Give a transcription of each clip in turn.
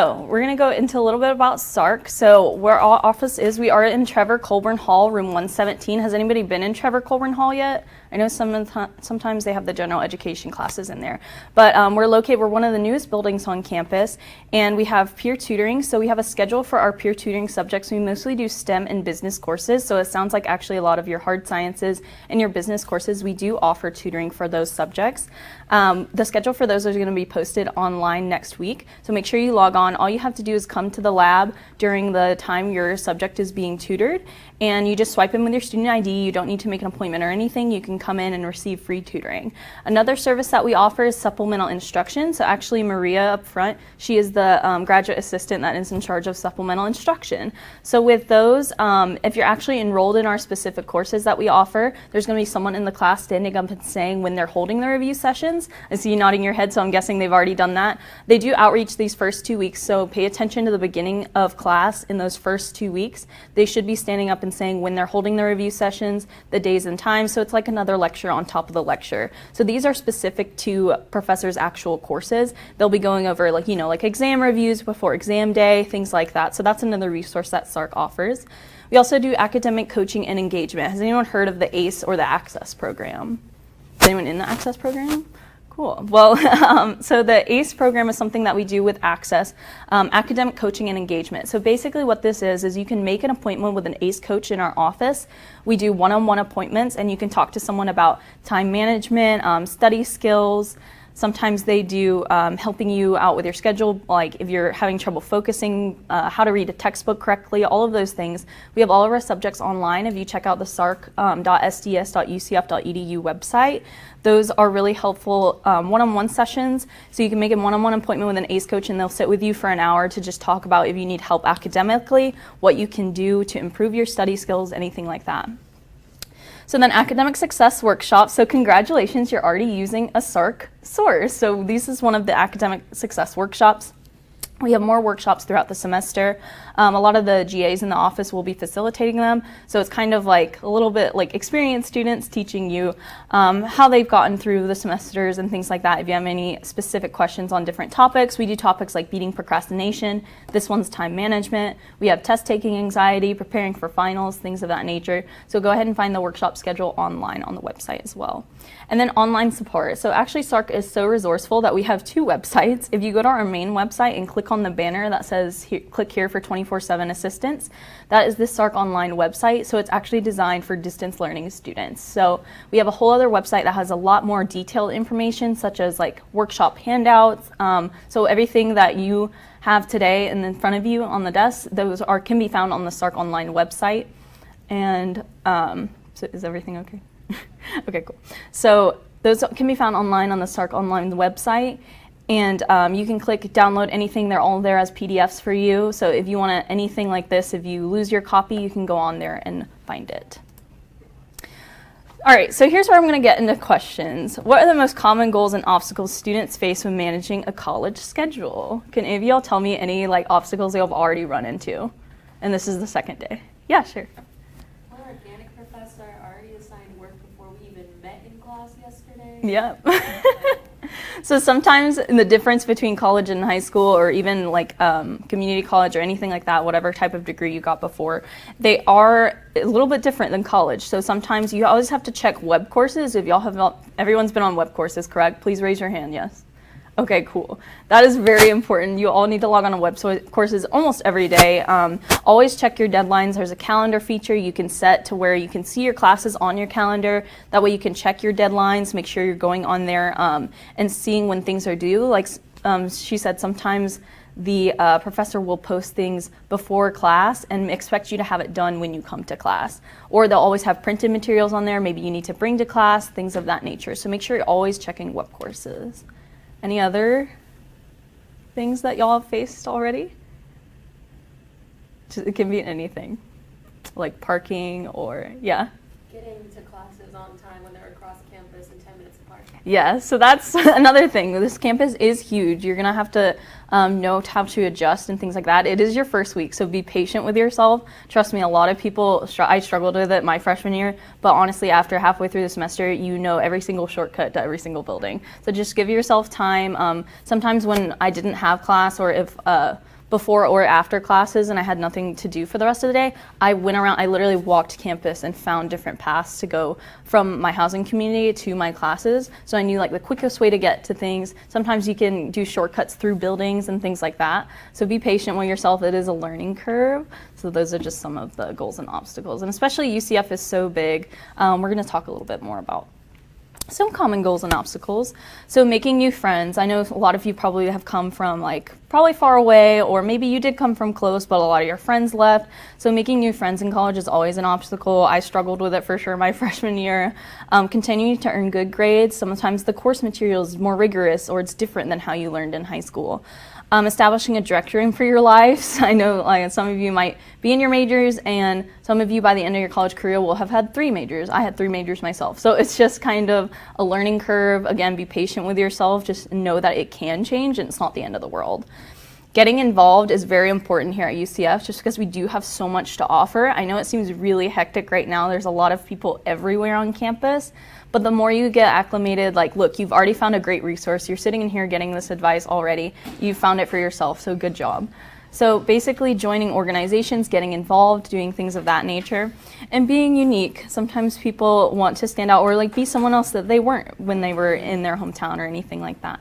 Oh, we're going to go into a little bit about Sark. So where our office is, we are in Trevor Colburn Hall, room 117. Has anybody been in Trevor Colburn Hall yet? I know sometimes they have the general education classes in there. But we're one of the newest buildings on campus, and we have peer tutoring. So we have a schedule for our peer tutoring subjects. We mostly do STEM and business courses. So it sounds like actually a lot of your hard sciences and your business courses, we do offer tutoring for those subjects. The schedule for those is going to be posted online next week. So make sure you log on. All you have to do is come to the lab during the time your subject is being tutored, and you just swipe in with your student ID. You don't need to make an appointment or anything. You can come in and receive free tutoring. Another service that we offer is supplemental instruction. So actually Maria up front, she is the graduate assistant that is in charge of supplemental instruction. So with those, if you're actually enrolled in our specific courses that we offer, there's going to be someone in the class standing up and saying when they're holding the review sessions. I see you nodding your head, so I'm guessing they've already done that. They do outreach these first 2 weeks, so pay attention to the beginning of class in those first 2 weeks. They should be standing up and saying when they're holding the review sessions, the days and times, so it's like another lecture on top of the lecture. So these are specific to professors' actual courses. They'll be going over like exam reviews before exam day, things like that. So that's another resource that Sark offers. We also do academic coaching and engagement. Has anyone heard of the ACE or the Access program? Is anyone in the Access program? Cool. Well, so the ACE program is something that we do with Access, academic coaching and engagement. So basically what this is you can make an appointment with an ACE coach in our office. We do one-on-one appointments, and you can talk to someone about time management, study skills. Sometimes they do helping you out with your schedule, like if you're having trouble focusing, how to read a textbook correctly, all of those things. We have all of our subjects online. If you check out the sark.sds.ucf.edu website, those are really helpful one-on-one sessions. So you can make a one-on-one appointment with an ACE coach, and they'll sit with you for an hour to just talk about if you need help academically, what you can do to improve your study skills, anything like that. So then academic success workshops. So congratulations, you're already using a Sark source. So this is one of the academic success workshops. We have more workshops throughout the semester. A lot of the GAs in the office will be facilitating them. So it's kind of like a little bit like experienced students teaching you how they've gotten through the semesters and things like that. If you have any specific questions on different topics, we do topics like beating procrastination. This one's time management. We have test taking anxiety, preparing for finals, things of that nature. So go ahead and find the workshop schedule online on the website as well. And then online support. So actually Sark is so resourceful that we have 2 websites. If you go to our main website and click on the banner that says click here for 24/7 assistance, that is the Sark online website. So it's actually designed for distance learning students. So we have a whole other website that has a lot more detailed information, such as like workshop handouts. So everything that you have today and in front of you on the desk, those can be found on the Sark online website. And so is everything okay? Okay, cool. So those can be found online on the Sark online website, and you can click download anything. They're all there as PDFs for you. So if you want anything like this, if you lose your copy, you can go on there and find it. All right, so here's where I'm going to get into questions. What are the most common goals and obstacles students face when managing a college schedule? Can any of y'all tell me any obstacles you've already run into? And this is the second day. Yeah, sure. Yep. So sometimes the difference between college and high school, or even community college or anything like that, whatever type of degree you got before, they are a little bit different than college. So sometimes you always have to check web courses. If y'all have not, everyone's been on web courses, correct? Please raise your hand, yes. Okay, cool. That is very important. You all need to log on to web courses almost every day. Always check your deadlines. There's a calendar feature you can set to where you can see your classes on your calendar. That way you can check your deadlines, make sure you're going on there and seeing when things are due. Like she said, sometimes the professor will post things before class and expect you to have it done when you come to class. Or they'll always have printed materials on there. Maybe you need to bring to class, things of that nature. So make sure you're always checking web courses. Any other things that y'all have faced already? It can be anything, like parking or, yeah? Getting to classes on time when they're across campus and 10 minutes apart. Yeah, so that's another thing. This campus is huge. You're going to have to know how to adjust and things like that. It is your first week, so be patient with yourself. Trust me, a lot of people, I struggled with it my freshman year, but honestly, after halfway through the semester, you know every single shortcut to every single building. So just give yourself time. Sometimes when I didn't have class, or if before or after classes and I had nothing to do for the rest of the day, I went around, I literally walked campus and found different paths to go from my housing community to my classes. So I knew like the quickest way to get to things. Sometimes you can do shortcuts through buildings and things like that. So be patient with yourself. It is a learning curve. So those are just some of the goals and obstacles. And especially UCF is so big. We're going to talk a little bit more about some common goals and obstacles. So making new friends. I know a lot of you probably have come from probably far away, or maybe you did come from close, but a lot of your friends left. So making new friends in college is always an obstacle. I struggled with it for sure my freshman year. Continuing to earn good grades. Sometimes the course material is more rigorous or it's different than how you learned in high school. Establishing a directory for your lives. I know some of you might be in your majors, and some of you by the end of your college career will have had 3 majors. I had 3 majors myself. So it's just kind of a learning curve. Again, be patient with yourself. Just know that it can change and it's not the end of the world. Getting involved is very important here at UCF just because we do have so much to offer. I know it seems really hectic right now. There's a lot of people everywhere on campus. But the more you get acclimated, look, you've already found a great resource. You're sitting in here getting this advice already. You found it for yourself, so good job. So basically joining organizations, getting involved, doing things of that nature, and being unique. Sometimes people want to stand out or be someone else that they weren't when they were in their hometown or anything like that.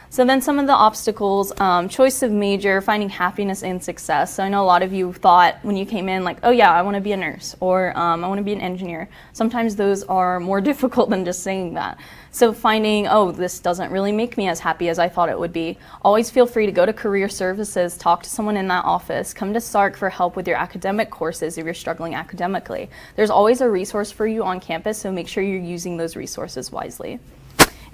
So then some of the obstacles, choice of major, finding happiness and success. So I know a lot of you thought when you came in oh yeah, I want to be a nurse, or I want to be an engineer. Sometimes those are more difficult than just saying that. So finding, this doesn't really make me as happy as I thought it would be. Always feel free to go to career services, talk to someone in that office, come to Sark for help with your academic courses if you're struggling academically. There's always a resource for you on campus, so make sure you're using those resources wisely.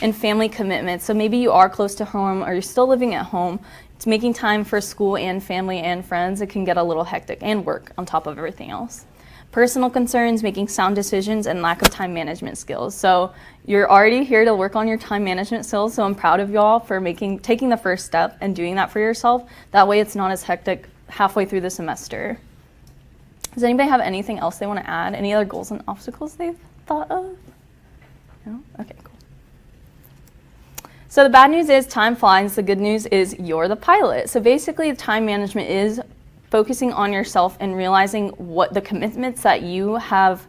And family commitments. So maybe you are close to home or you're still living at home. It's making time for school and family and friends. It can get a little hectic, and work on top of everything else. Personal concerns, making sound decisions, and lack of time management skills. So you're already here to work on your time management skills. So I'm proud of y'all for taking the first step and doing that for yourself. That way it's not as hectic halfway through the semester. Does anybody have anything else they want to add? Any other goals and obstacles they've thought of? No? Okay, cool. So the bad news is time flies. The good news is you're the pilot. So basically time management is focusing on yourself and realizing what the commitments that you have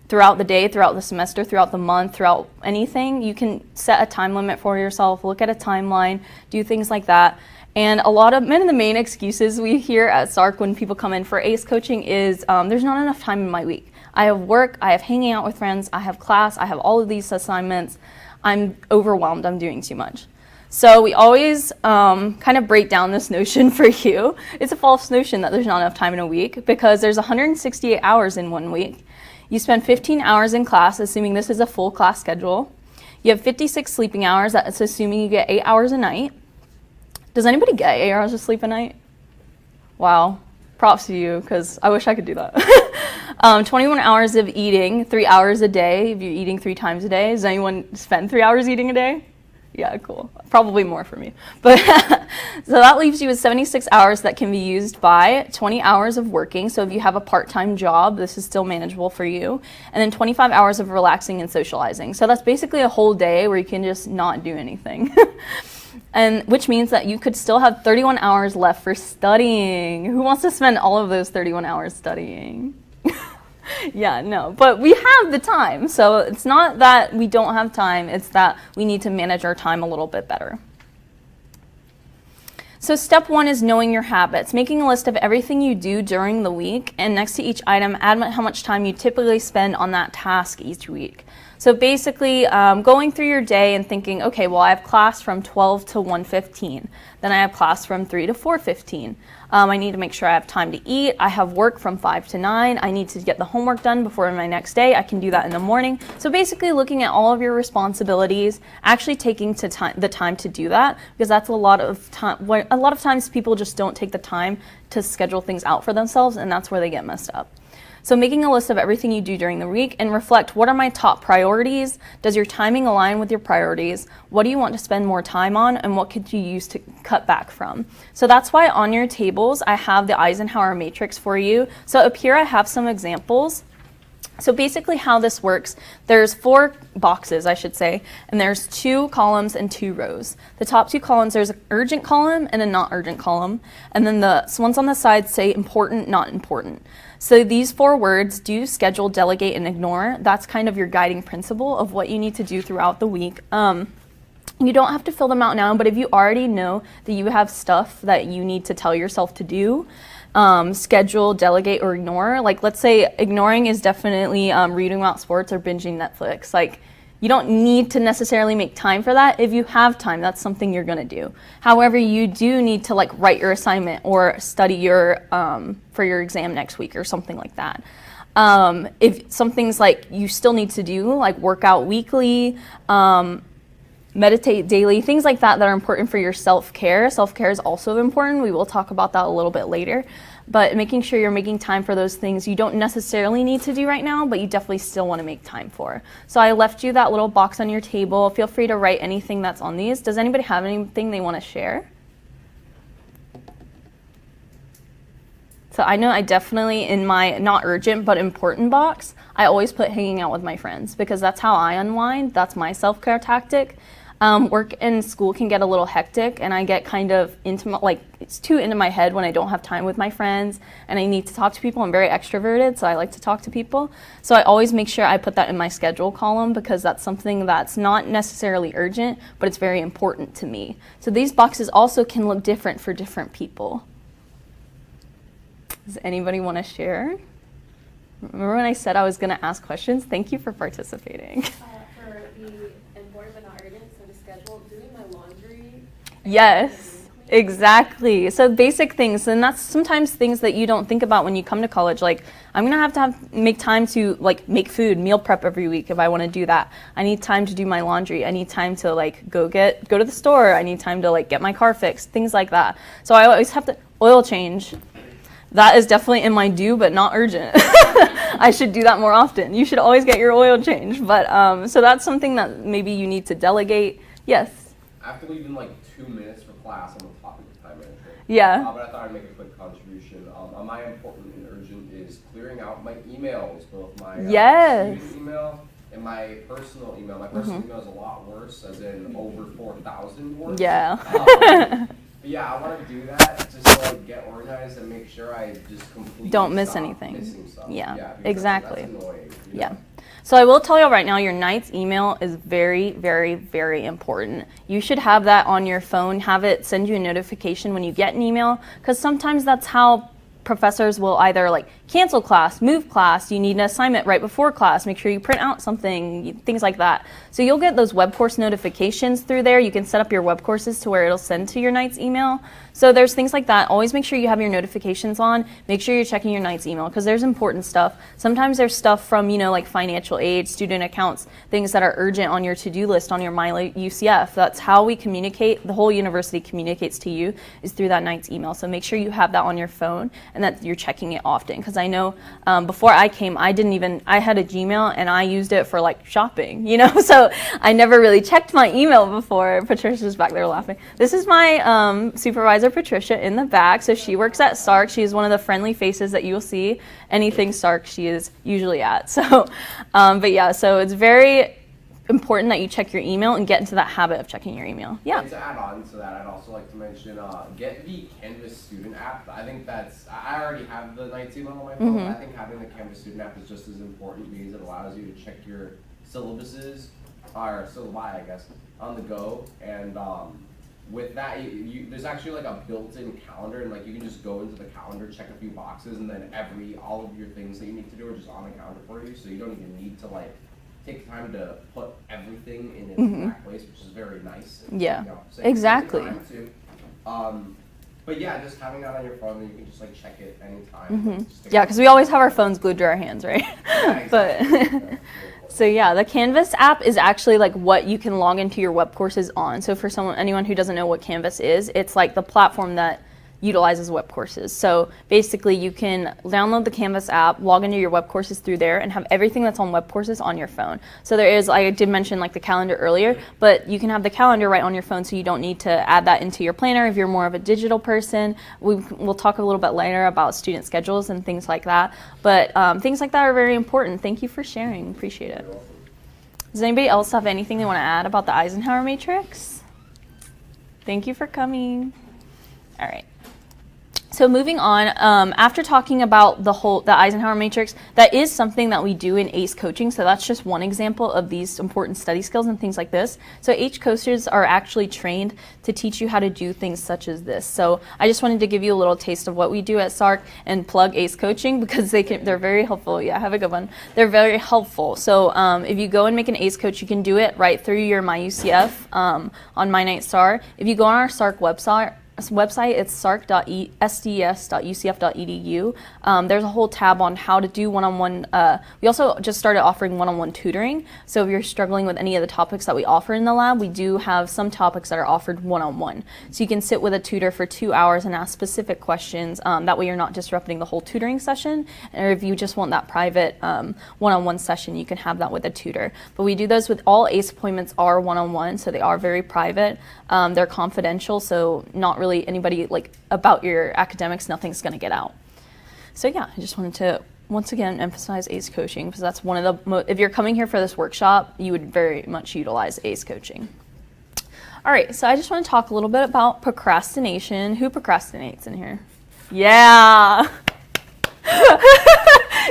throughout the day, throughout the semester, throughout the month, throughout anything. You can set a time limit for yourself, look at a timeline, do things like that. And one of the main excuses we hear at Sark when people come in for ACE coaching is there's not enough time in my week. I have work, I have hanging out with friends, I have class, I have all of these assignments. I'm overwhelmed, I'm doing too much. So we always kind of break down this notion for you. It's a false notion that there's not enough time in a week, because there's 168 hours in 1 week. You spend 15 hours in class, assuming this is a full class schedule. You have 56 sleeping hours, that's assuming you get 8 hours a night. Does anybody get 8 hours of sleep a night? Wow, props to you, because I wish I could do that. 21 hours of eating, 3 hours a day if you're eating 3 times a day. Does anyone spend 3 hours eating a day? Yeah, cool. Probably more for me. But so that leaves you with 76 hours that can be used by 20 hours of working. So if you have a part-time job, this is still manageable for you. And then 25 hours of relaxing and socializing. So that's basically a whole day where you can just not do anything. And which means that you could still have 31 hours left for studying. Who wants to spend all of those 31 hours studying? Yeah, no, but we have the time. So it's not that we don't have time, it's that we need to manage our time a little bit better. So step 1 is knowing your habits, making a list of everything you do during the week, and next to each item, add how much time you typically spend on that task each week. So basically going through your day and thinking, okay, well, I have class from 12 to 1:15. Then I have class from 3 to 4:15. I need to make sure I have time to eat. I have work from 5 to 9. I need to get the homework done before my next day. I can do that in the morning. So basically looking at all of your responsibilities, actually taking the time to do that, because that's a lot of time. A lot of times people just don't take the time to schedule things out for themselves, and that's where they get messed up. So making a list of everything you do during the week and reflect, what are my top priorities? Does your timing align with your priorities? What do you want to spend more time on, and what could you use to cut back from? So that's why on your tables I have the Eisenhower Matrix for you. So up here I have some examples So basically how this works, there's 4 boxes, I should say, and there's 2 columns and 2 rows. The top 2 columns, there's an urgent column and a not urgent column, and then the ones on the side say important, not important. So these 4 words, do, schedule, delegate, and ignore, that's kind of your guiding principle of what you need to do throughout the week. You don't have to fill them out now, but if you already know that you have stuff that you need to tell yourself to do, schedule, delegate, or ignore. Like, let's say ignoring is definitely reading about sports or binging Netflix. Like, you don't need to necessarily make time for that. If you have time, that's something you're gonna do. However, you do need to like write your assignment or study your for your exam next week or something like that. If something's like you still need to do, like work out weekly, meditate daily, things like that are important for your self-care. Self-care is also important. We will talk about that a little bit later. But making sure you're making time for those things you don't necessarily need to do right now, but you definitely still want to make time for. So I left you that little box on your table. Feel free to write anything that's on these. Does anybody have anything they want to share? So I know I definitely, in my not urgent but important box, I always put hanging out with my friends because that's how I unwind. That's my self-care tactic. Work and school can get a little hectic and I get kind of into like it's too into my head when I don't have time with my friends and I need to talk to people. I'm very extroverted, so I like to talk to people. So I always make sure I put that in my schedule column because that's something that's not necessarily urgent, but it's very important to me. So these boxes also can look different for different people. Does anybody want to share? Remember when I said I was going to ask questions? Thank you for participating. For the important but not urgent, so the schedule, doing my laundry. Yes, exactly. So basic things, and that's sometimes things that you don't think about when you come to college. Like, I'm going to have make time to like make food, meal prep every week if I want to do that. I need time to do my laundry. I need time to like go to the store. I need time to like get my car fixed, things like that. So I always have to oil change. That is definitely in my due, but not urgent. I should do that more often. You should always get your oil changed. But so that's something that maybe you need to delegate. Yes? I have to leave in like 2 minutes for class on the topic of time management. Yeah. But I thought I'd make a quick contribution. My important and urgent is clearing out my emails, both my student email and my personal email. My personal email is a lot worse, as in over 4,000 words. Yeah. But yeah, I want to do that just to like get organized and make sure I just completely Don't miss stop anything. missing stuff. Yeah, because exactly. That's annoying, Yeah. So I will tell you right now, your night's email is very, very, very important. You should have that on your phone, have it send you a notification when you get an email, because sometimes that's how professors will either like cancel class, move class, you need an assignment right before class, make sure you print out something, things like that. So you'll get those web course notifications through there. You can set up your web courses to where it'll send to your night's email. So there's things like that. Always make sure you have your notifications on. Make sure you're checking your night's email because there's important stuff. Sometimes there's stuff from, like financial aid, student accounts, things that are urgent on your to-do list on your My UCF. That's how we communicate. The whole university communicates to you is through that night's email. So make sure you have that on your phone and that you're checking it often. Because I know before I came, I had a Gmail and I used it for like shopping, so I never really checked my email before. Patricia's back there laughing. This is my supervisor, Patricia, in the back. So she works at Sark. She's one of the friendly faces that you'll see. Anything Sark, she is usually at. So, but yeah, so it's very important that you check your email and get into that habit of checking your email. Yeah. And to add on to that, I'd also like to mention, get the Canvas student app. I think I already have the Night's email on my phone, but I think having the Canvas student app is just as important because it allows you to check your syllabuses, or syllabi, I guess, on the go. And with that, there's actually like a built-in calendar, and like you can just go into the calendar, check a few boxes, and then all of your things that you need to do are just on the calendar for you, so you don't even need to like take time to put everything in its exact place, which is very nice. And, yeah, so exactly. But yeah, just having that on your phone, then you can just like check it anytime. Yeah, because we always have our phones glued to our hands, right? Yeah, exactly. But so yeah, the Canvas app is actually like what you can log into your web courses on. So for anyone who doesn't know what Canvas is, it's like the platform that utilizes web courses. So basically you can download the Canvas app, log into your web courses through there, and have everything that's on web courses on your phone. So there is, I did mention like the calendar earlier, but you can have the calendar right on your phone, so you don't need to add that into your planner if you're more of a digital person. We'll talk a little bit later about student schedules and things like that, but things like that are very important. Thank you for sharing, appreciate it. Does anybody else have anything they want to add about the Eisenhower Matrix? Thank you for coming. All right. So moving on, after talking about the Eisenhower Matrix, that is something that we do in ACE coaching. So that's just one example of these important study skills and things like this. So ACE coaches are actually trained to teach you how to do things such as this. So I just wanted to give you a little taste of what we do at Sark and plug ACE coaching because they're very helpful. Yeah, have a good one. They're very helpful. So if you go and make an ACE coach, you can do it right through your MyUCF on My Night Star. If you go on our Sark website, it's sark.sds.ucf.edu. There's a whole tab on how to do one-on-one. We also just started offering one-on-one tutoring. So if you're struggling with any of the topics that we offer in the lab, we do have some topics that are offered one-on-one. So you can sit with a tutor for 2 hours and ask specific questions. That way you're not disrupting the whole tutoring session. Or if you just want that private one-on-one session, you can have that with a tutor. But we do those with all ACE appointments are one-on-one, so they are very private. They're confidential, so not really anybody like about your academics, nothing's going to get out. So yeah, I just wanted to once again emphasize ACE coaching because that's one of the if you're coming here for this workshop, you would very much utilize ACE coaching. All right, so I just want to talk a little bit about procrastination. Who procrastinates in here? Yeah.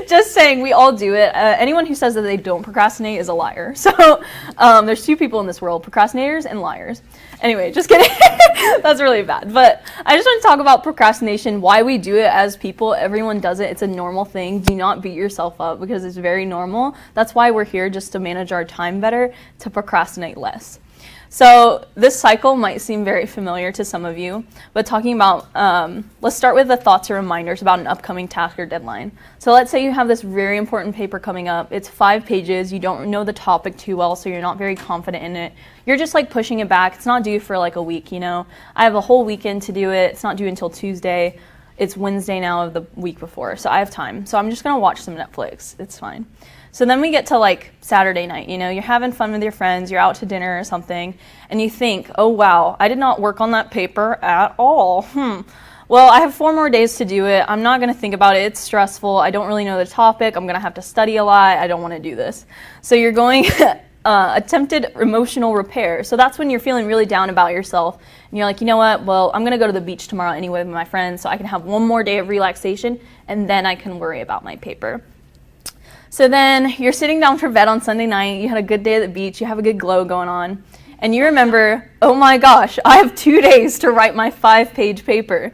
Just saying, we all do it. Anyone who says that they don't procrastinate is a liar. So there's two people in this world, procrastinators and liars. Anyway, just kidding. That's really bad. But I just want to talk about procrastination, why we do it as people. Everyone does it. It's a normal thing. Do not beat yourself up because it's very normal. That's why we're here, just to manage our time better, to procrastinate less. So this cycle might seem very familiar to some of you, but talking about, let's start with the thoughts or reminders about an upcoming task or deadline. So let's say you have this very important paper coming up. It's 5 pages. You don't know the topic too well, so you're not very confident in it. You're just like pushing it back. It's not due for like a week, you know. I have a whole weekend to do it. It's not due until Tuesday. It's Wednesday now of the week before, so I have time. So I'm just gonna watch some Netflix. It's fine. So then we get to like Saturday night, you know, you're having fun with your friends, you're out to dinner or something, and you think, oh wow, I did not work on that paper at all. Well, I have 4 more days to do it. I'm not gonna think about it, it's stressful, I don't really know the topic, I'm gonna have to study a lot, I don't wanna do this. So you're going attempted emotional repair. So that's when you're feeling really down about yourself, and you're like, you know what, well, I'm gonna go to the beach tomorrow anyway with my friends, so I can have 1 more day of relaxation, and then I can worry about my paper. So then you're sitting down for bed on Sunday night, you had a good day at the beach, you have a good glow going on, and you remember, oh my gosh, I have 2 days to write my 5-page paper.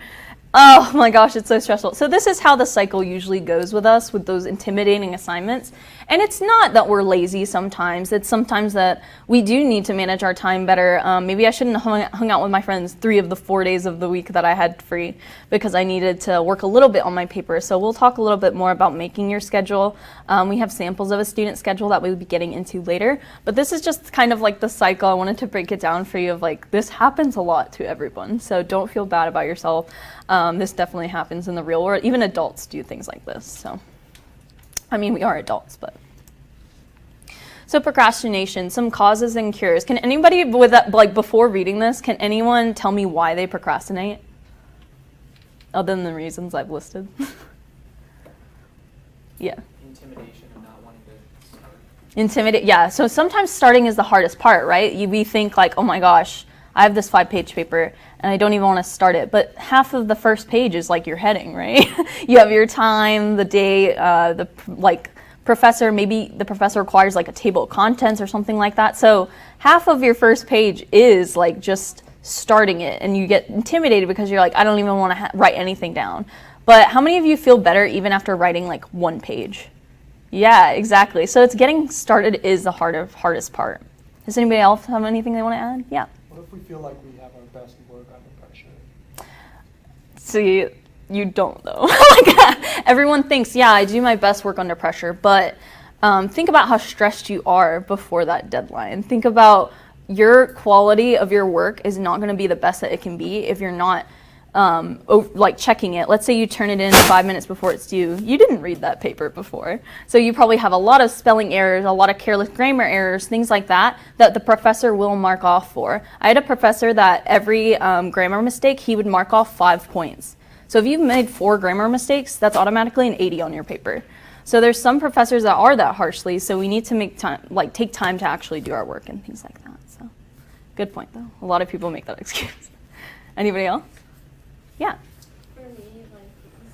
Oh my gosh, it's so stressful. So this is how the cycle usually goes with us, with those intimidating assignments. And it's not that we're lazy sometimes, it's sometimes that we do need to manage our time better. Maybe I shouldn't have hung out with my friends 3 of the 4 days of the week that I had free because I needed to work a little bit on my paper. So we'll talk a little bit more about making your schedule. We have samples of a student schedule that we'll be getting into later. But this is just kind of like the cycle. I wanted to break it down for you of like, this happens a lot to everyone. So don't feel bad about yourself. This definitely happens in the real world. Even adults do things like this. So, I mean, we are adults, but. So procrastination, some causes and cures. Can anybody, with that, like before reading this, can anyone tell me why they procrastinate? Other than the reasons I've listed. Yeah. Intimidation and not wanting to start. Yeah, so sometimes starting is the hardest part, right? We think like, oh my gosh, I have this 5-page paper and I don't even want to start it. But half of the first page is like your heading, right? You have your time, the day, maybe the professor requires like a table of contents or something like that. So half of your first page is like just starting it, and you get intimidated because you're like, I don't even want to write anything down. But how many of you feel better even after writing like 1 page? Yeah, exactly. So it's getting started is the hardest part. Does anybody else have anything they want to add? Yeah. What if we feel like we have our best work under pressure? See, you don't though. Like, everyone thinks, yeah, I do my best work under pressure, but think about how stressed you are before that deadline. Think about your quality of your work is not going to be the best that it can be if you're not like checking it. Let's say you turn it in 5 minutes before it's due. You didn't read that paper before. So you probably have a lot of spelling errors, a lot of careless grammar errors, things like that, that the professor will mark off for. I had a professor that every grammar mistake, he would mark off 5 points. So if you've made 4 grammar mistakes, that's automatically an 80 on your paper. So there's some professors that are that harshly, so we need to make time, like take time to actually do our work and things like that. So good point though. A lot of people make that excuse. Anybody else? Yeah. For me, like,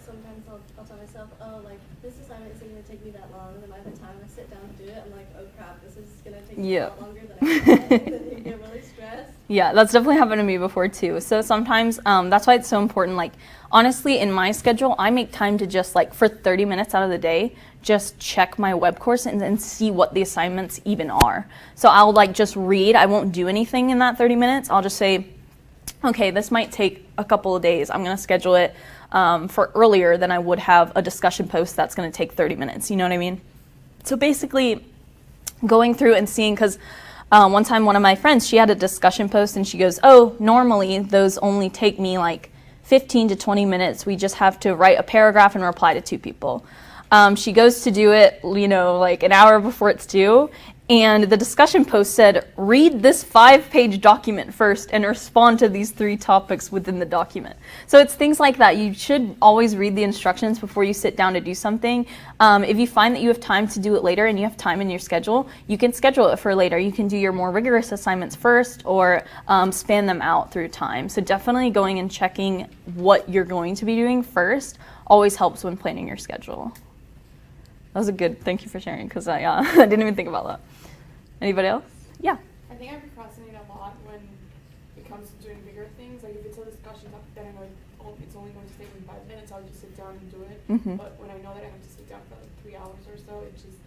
sometimes I'll tell myself, oh, like, this assignment isn't going to take me that long, and then by the time I sit down to do it, I'm like, oh crap, this is going to take me a lot longer than I thought, and then you get really stressed. Yeah, that's definitely happened to me before too. So sometimes that's why it's so important. Like, honestly, in my schedule, I make time to just like for 30 minutes out of the day, just check my web course and then see what the assignments even are. So I'll like just read. I won't do anything in that 30 minutes. I'll just say, okay, this might take a couple of days. I'm going to schedule it for earlier than I would have a discussion post that's going to take 30 minutes. You know what I mean? So basically going through and seeing, because one time one of my friends, she had a discussion post and she goes, oh, normally those only take me like 15 to 20 minutes. We just have to write a paragraph and reply to 2 people. She goes to do it, you know, like an hour before it's due. And the discussion post said, read this 5-page document first and respond to these 3 topics within the document. So it's things like that. You should always read the instructions before you sit down to do something. If you find that you have time to do it later and you have time in your schedule, you can schedule it for later. You can do your more rigorous assignments first or span them out through time. So definitely going and checking what you're going to be doing first always helps when planning your schedule. That was a good, thank you for sharing, because I didn't even think about that. Anybody else? Yeah. I think I procrastinate a lot when it comes to doing bigger things. Like if it's a discussion topic that I know it's only going to take me 5 minutes, I'll just sit down and do it. Mm-hmm. But when I know that I have to sit down for like 3 hours or so, it just...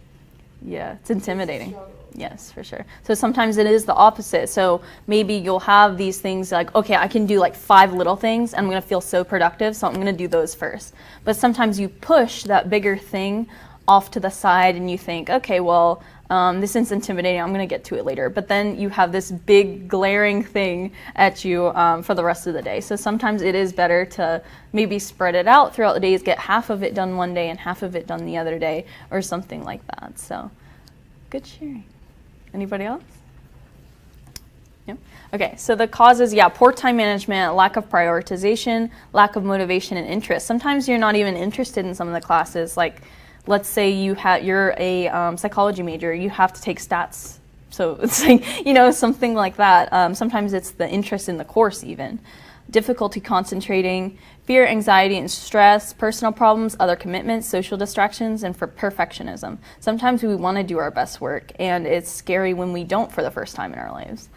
Yeah, it's intimidating. It's a struggle. Yes, for sure. So sometimes it is the opposite. So maybe you'll have these things like, okay, I can do like 5 little things. I'm going to feel so productive, so I'm going to do those first. But sometimes you push that bigger thing off to the side and you think, okay, well, this is intimidating, I'm going to get to it later. But then you have this big glaring thing at you for the rest of the day. So sometimes it is better to maybe spread it out throughout the days, get half of it done one day and half of it done the other day or something like that. So good sharing. Anybody else? Yep. Okay, so the causes, poor time management, lack of prioritization, lack of motivation and interest. Sometimes you're not even interested in some of the classes. Like, let's say you're a psychology major, you have to take stats. So it's like, something like that. Sometimes it's the interest in the course even. Difficulty concentrating, fear, anxiety, and stress, personal problems, other commitments, social distractions, and for perfectionism. Sometimes we want to do our best work, and it's scary when we don't for the first time in our lives.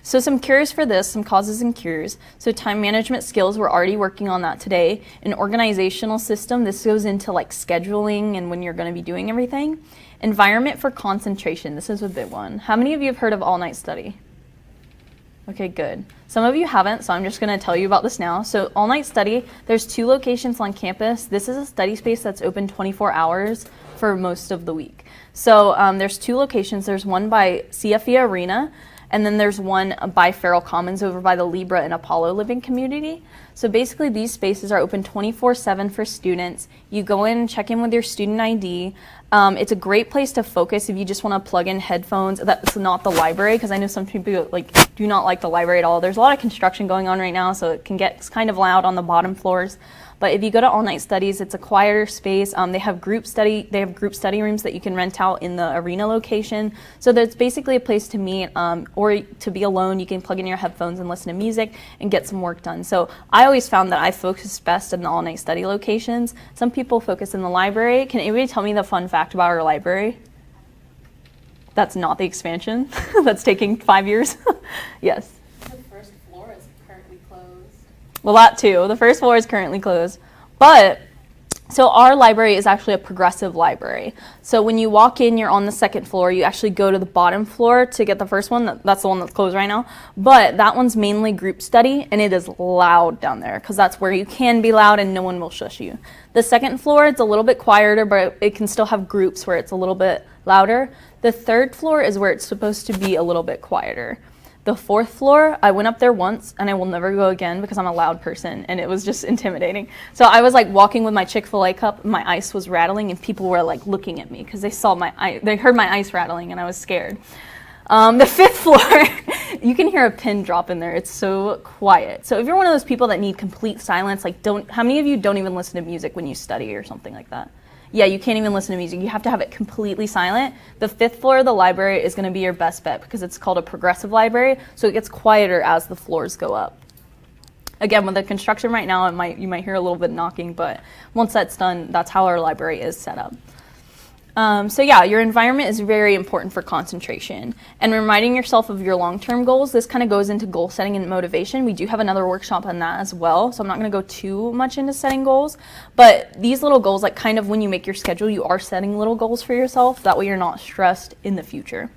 So some cures for this, some causes and cures. So time management skills, we're already working on that today. An organizational system, this goes into like scheduling and when you're going to be doing everything. Environment for concentration, this is a big one. How many of you have heard of all-night study? Okay, good. Some of you haven't, so I'm just going to tell you about this now. So all-night study, there's 2 locations on campus. This is a study space that's open 24 hours for most of the week. So there's 2 locations. There's one by CFE Arena, and then there's one by Farrell Commons over by the Libra and Apollo living community. So basically these spaces are open 24/7 for students. You go in, check in with your student ID. It's a great place to focus if you just want to plug in headphones. That's not the library, because I know some people do not like the library at all. There's a lot of construction going on right now, so it can get kind of loud on the bottom floors. But if you go to all night studies, it's a quieter space. They have group study rooms that you can rent out in the arena location. So there's basically a place to meet or to be alone. You can plug in your headphones and listen to music and get some work done. So I always found that I focus best in the all night study locations. Some people focus in the library. Can anybody tell me the fun fact about our library? That's not the expansion. That's taking 5 years. Yes. The first floor is currently closed. Well, that too. The first floor is currently closed. But, so our library is actually a progressive library. So when you walk in, you're on the 2nd floor. You actually go to the bottom floor to get the first one. That's the one that's closed right now. But that one's mainly group study, and it is loud down there because that's where you can be loud and no one will shush you. The 2nd floor, it's a little bit quieter, but it can still have groups where it's a little bit louder. The 3rd floor is where it's supposed to be a little bit quieter. The 4th floor, I went up there once and I will never go again because I'm a loud person and it was just intimidating. So I was like walking with my Chick-fil-A cup, my ice was rattling and people were like looking at me because they heard my ice rattling and I was scared. The 5th floor, you can hear a pin drop in there. It's so quiet. So if you're one of those people that need complete silence, like how many of you don't even listen to music when you study or something like that? Yeah, you can't even listen to music. You have to have it completely silent. The 5th floor of the library is going to be your best bet because it's called a progressive library, so it gets quieter as the floors go up. Again, with the construction right now, you might hear a little bit knocking, but once that's done, that's how our library is set up. So yeah, your environment is very important for concentration. And reminding yourself of your long-term goals, this kind of goes into goal setting and motivation. We do have another workshop on that as well, so I'm not going to go too much into setting goals. But these little goals, like kind of when you make your schedule, you are setting little goals for yourself. That way you're not stressed in the future.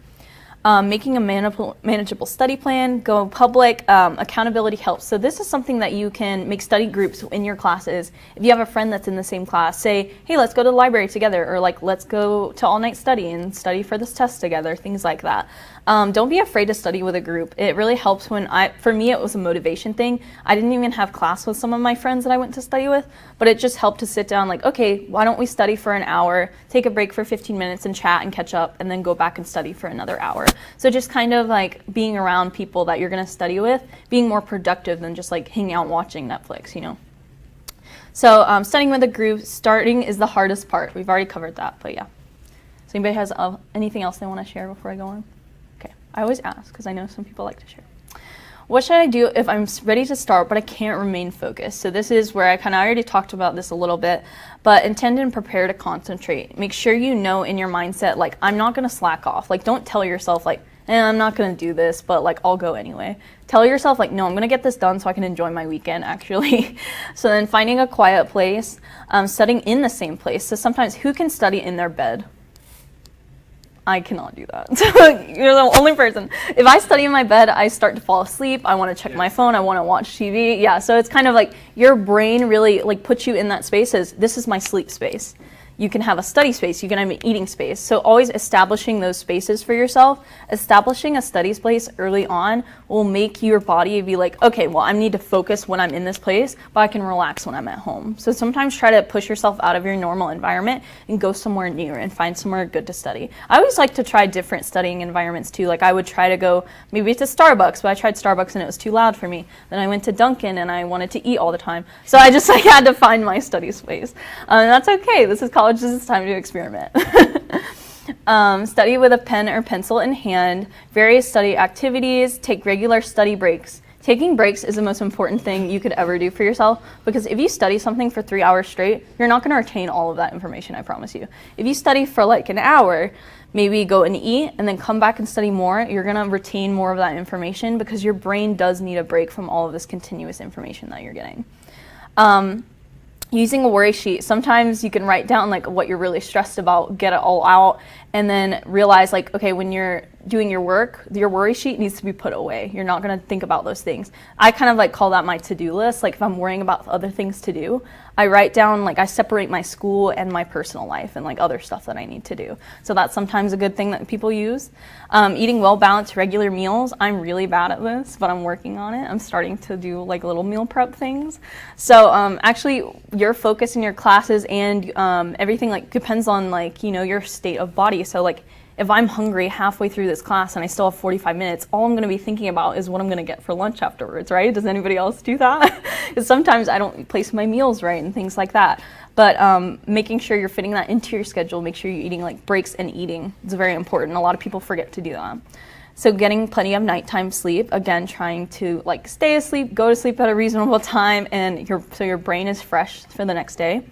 Making a manageable study plan, go public, accountability helps. So this is something that you can make study groups in your classes. If you have a friend that's in the same class, say, hey, let's go to the library together, or like, let's go to all-night study and study for this test together, things like that. Don't be afraid to study with a group. It really helps for me, it was a motivation thing. I didn't even have class with some of my friends that I went to study with, but it just helped to sit down like, okay, why don't we study for an hour, take a break for 15 minutes and chat and catch up, and then go back and study for another hour. So just kind of like being around people that you're going to study with, being more productive than just like hanging out watching Netflix, you know. So studying with a group, starting is the hardest part. We've already covered that, but yeah. So anybody has anything else they want to share before I go on? Okay, I always ask because I know some people like to share. What should I do if I'm ready to start but I can't remain focused? So this is where I kind of already talked about this a little bit, but intend and prepare to concentrate. Make sure you know in your mindset, like, I'm not going to slack off. Like, don't tell yourself, like, I'm not going to do this, but like, I'll go anyway. Tell yourself, like, no, I'm going to get this done so I can enjoy my weekend, actually. So then finding a quiet place, studying in the same place. So sometimes who can study in their bed? I cannot do that. You're the only person. If I study in my bed, I start to fall asleep. I want to check my phone. I want to watch TV. Yeah, so it's kind of like your brain really like puts you in that space as this is my sleep space. You can have a study space, you can have an eating space. So always establishing those spaces for yourself. Establishing a study space early on will make your body be like, okay, well, I need to focus when I'm in this place, but I can relax when I'm at home. So sometimes try to push yourself out of your normal environment and go somewhere new and find somewhere good to study. I always like to try different studying environments too. Like I would try to go maybe to Starbucks, but I tried Starbucks and it was too loud for me. Then I went to Dunkin' and I wanted to eat all the time. So I just like had to find my study space. And that's okay. This is college. This is time to experiment. Study with a pen or pencil in hand, various study activities, take regular study breaks. Taking breaks is the most important thing you could ever do for yourself because if you study something for 3 hours straight, you're not going to retain all of that information, I promise you. If you study for like an hour, maybe go and eat and then come back and study more, you're going to retain more of that information because your brain does need a break from all of this continuous information that you're getting. Using a worry sheet, sometimes you can write down like what you're really stressed about, get it all out, and then realize like, okay, when you're doing your work, your worry sheet needs to be put away. You're not going to think about those things. I kind of like call that my to-do list. Like if I'm worrying about other things to do, I write down, like I separate my school and my personal life and like other stuff that I need to do. So that's sometimes a good thing that people use. Eating well-balanced regular meals. I'm really bad at this, but I'm working on it. I'm starting to do like little meal prep things. So actually your focus in your classes and everything like depends on like, you know, your state of body. So like if I'm hungry halfway through this class and I still have 45 minutes, all I'm going to be thinking about is what I'm going to get for lunch afterwards, right? Does anybody else do that? Because sometimes I don't place my meals right and things like that. But making sure you're fitting that into your schedule, make sure you're eating like breaks and eating is very important. A lot of people forget to do that. So getting plenty of nighttime sleep, again, trying to like stay asleep, go to sleep at a reasonable time, and so your brain is fresh for the next day.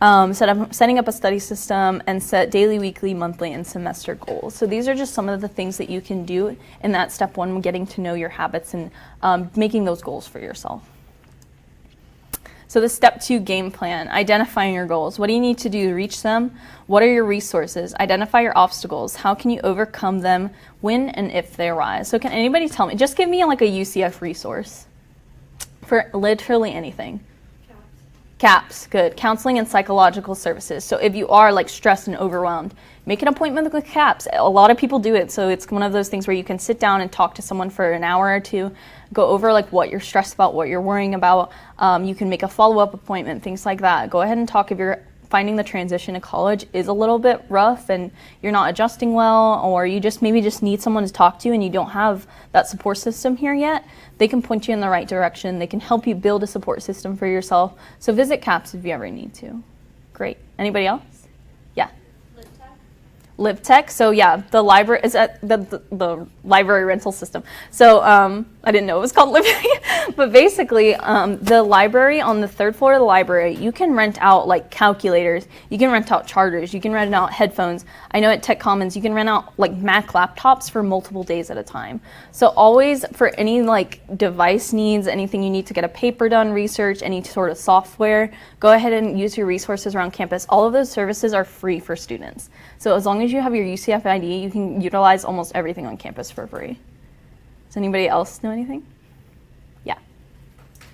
Setting up a study system and set daily, weekly, monthly, and semester goals. So these are just some of the things that you can do in that step one, getting to know your habits and making those goals for yourself. So the step 2 game plan, identifying your goals. What do you need to do to reach them? What are your resources? Identify your obstacles. How can you overcome them when and if they arise? So can anybody tell me, just give me like a UCF resource for literally anything. CAPS, good. Counseling and Psychological Services. So if you are like stressed and overwhelmed, make an appointment with CAPS. A lot of people do it, so it's one of those things where you can sit down and talk to someone for an hour or two, go over like what you're stressed about, what you're worrying about. You can make a follow-up appointment, things like that. Go ahead and talk if you're finding the transition to college is a little bit rough and you're not adjusting well, or you just maybe just need someone to talk to and you don't have that support system here yet. They can point you in the right direction. They can help you build a support system for yourself. So visit CAPS if you ever need to. Great. Anybody else? Yeah. LibTech. So yeah, the library is at the library rental system. So I didn't know it was called LibTech, but basically the library, on the third floor of the library, you can rent out like calculators, you can rent out chargers, you can rent out headphones. I know at Tech Commons you can rent out like Mac laptops for multiple days at a time. So always, for any like device needs, anything you need to get a paper done, research, any sort of software, go ahead and use your resources around campus. All of those services are free for students. So as long as you have your UCF ID, you can utilize almost everything on campus for free. Does anybody else know anything? Yeah.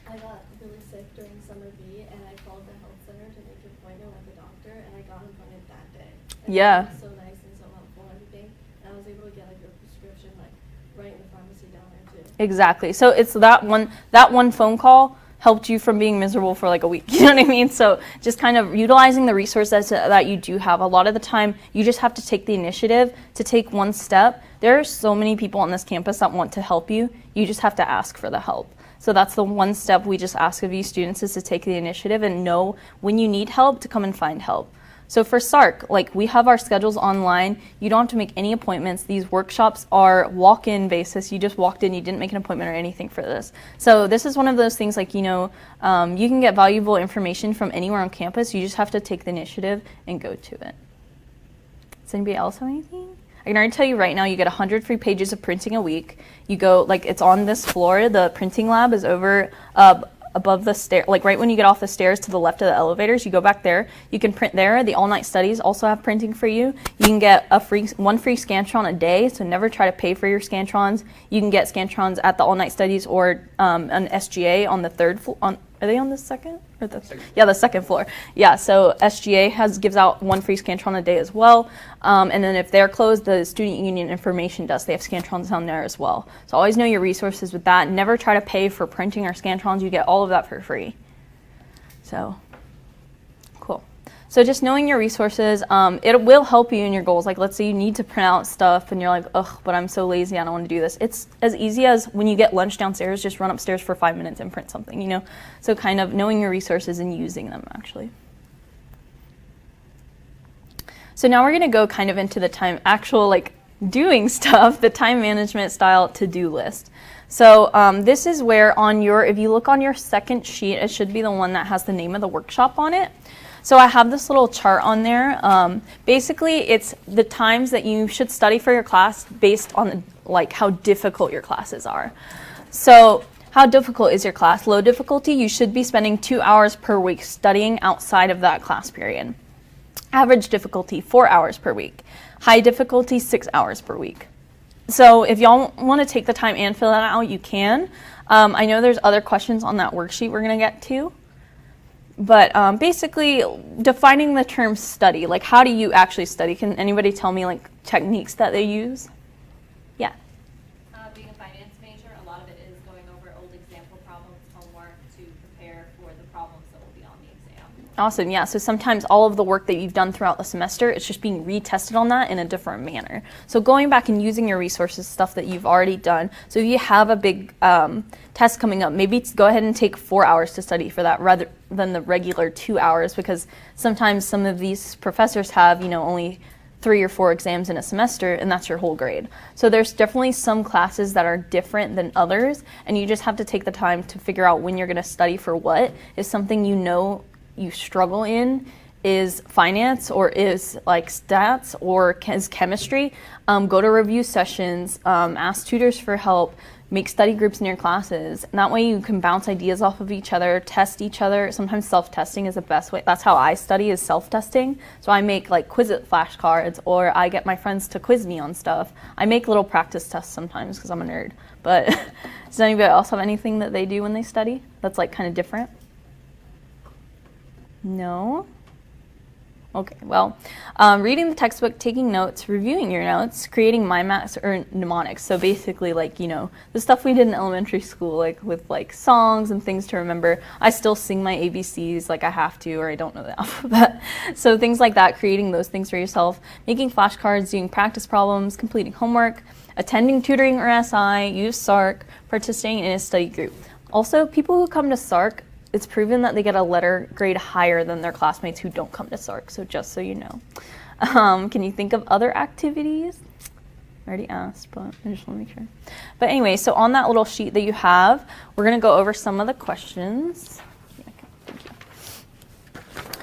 I got really sick during summer B, and I called the health center to make an appointment with the doctor, and I got an appointment that day. And Yeah. it was so nice and so helpful and everything, and I was able to get like a prescription like right in the pharmacy down there too. Exactly. So it's that one phone call helped you from being miserable for like a week. You know what I mean? So just kind of utilizing the resources that you do have. A lot of the time, you just have to take the initiative to take one step. There are so many people on this campus that want to help you. You just have to ask for the help. So that's the one step we just ask of you students, is to take the initiative and know when you need help to come and find help. So for Sark, like, we have our schedules online. You don't have to make any appointments. These workshops are walk-in basis. You just walked in, you didn't make an appointment or anything for this. So this is one of those things, like, you know, you can get valuable information from anywhere on campus. You just have to take the initiative and go to it. Does anybody else have anything? I can already tell you right now, you get 100 free pages of printing a week. You go, like, it's on this floor. The printing lab is over above the stair, like right when you get off the stairs to the left of the elevators. You go back there. You can print there. The all-night studies also have printing for you. You can get one free Scantron a day, so never try to pay for your Scantrons. You can get Scantrons at the all-night studies or an SGA on the third floor. Are they on the second? Or the yeah, the second floor. Yeah, so SGA gives out one free Scantron a day as well. And then if they're closed, the Student Union Information Desk, they have Scantrons down there as well. So always know your resources with that. Never try to pay for printing or Scantrons. You get all of that for free. So, cool. So just knowing your resources, it will help you in your goals. Like, let's say you need to print out stuff and you're like, ugh, but I'm so lazy, I don't want to do this. It's as easy as when you get lunch downstairs, just run upstairs for 5 minutes and print something, you know? So kind of knowing your resources and using them, actually. So now we're going to go kind of into the like doing stuff, the time management style to-do list. So this is where if you look on your second sheet, it should be the one that has the name of the workshop on it. So I have this little chart on there. Basically, it's the times that you should study for your class based on like how difficult your classes are. So how difficult is your class? Low difficulty, you should be spending 2 hours per week studying outside of that class period. Average difficulty, 4 hours per week. High difficulty, 6 hours per week. So if y'all want to take the time and fill that out, you can. I know there's other questions on that worksheet we're going to get to. But basically, defining the term study, like how do you actually study? Can anybody tell me like techniques that they use? Yeah. Being a finance major, a lot of it is going over old example problems, homework to prepare for the problems that will be on the exam. Awesome, yeah. So sometimes all of the work that you've done throughout the semester, it's just being retested on that in a different manner. So going back and using your resources, stuff that you've already done. So if you have a big test coming up, maybe go ahead and take 4 hours to study for that rather than the regular 2 hours, because sometimes some of these professors have, you know, only 3 or 4 exams in a semester, and that's your whole grade. So there's definitely some classes that are different than others, and you just have to take the time to figure out when you're going to study for what. Is something you know you struggle in, is finance, or is like stats, or is chemistry? Go to review sessions, ask tutors for help, make study groups in your classes, and that way you can bounce ideas off of each other, test each other. Sometimes self-testing is the best way. That's how I study, is self-testing. So I make like Quizlet flashcards, or I get my friends to quiz me on stuff. I make little practice tests sometimes because I'm a nerd. But does anybody else have anything that they do when they study that's like kind of different? No? Okay, well, reading the textbook, taking notes, reviewing your notes, creating mind maps or mnemonics. So basically, like, you know, the stuff we did in elementary school, like with like songs and things to remember. I still sing my ABCs like I have to, or I don't know the alphabet. So things like that, creating those things for yourself, making flashcards, doing practice problems, completing homework, attending tutoring or SI, use Sark, participating in a study group. Also, people who come to Sark, it's proven that they get a letter grade higher than their classmates who don't come to Sark, so just so you know. Can you think of other activities? I already asked, but I just want to make sure. But anyway, so on that little sheet that you have, we're going to go over some of the questions.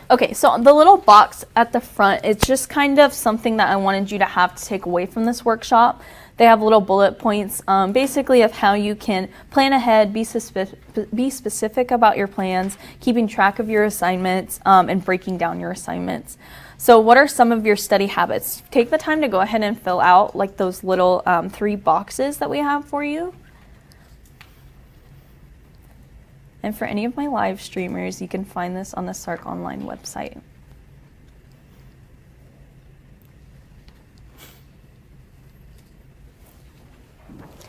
Okay, so the little box at the front, it's just kind of something that I wanted you to have to take away from this workshop. They have little bullet points, basically of how you can plan ahead, be specific about your plans, keeping track of your assignments, and breaking down your assignments. So what are some of your study habits? Take the time to go ahead and fill out like those little 3 boxes that we have for you. And for any of my live streamers, you can find this on the Sark Online website.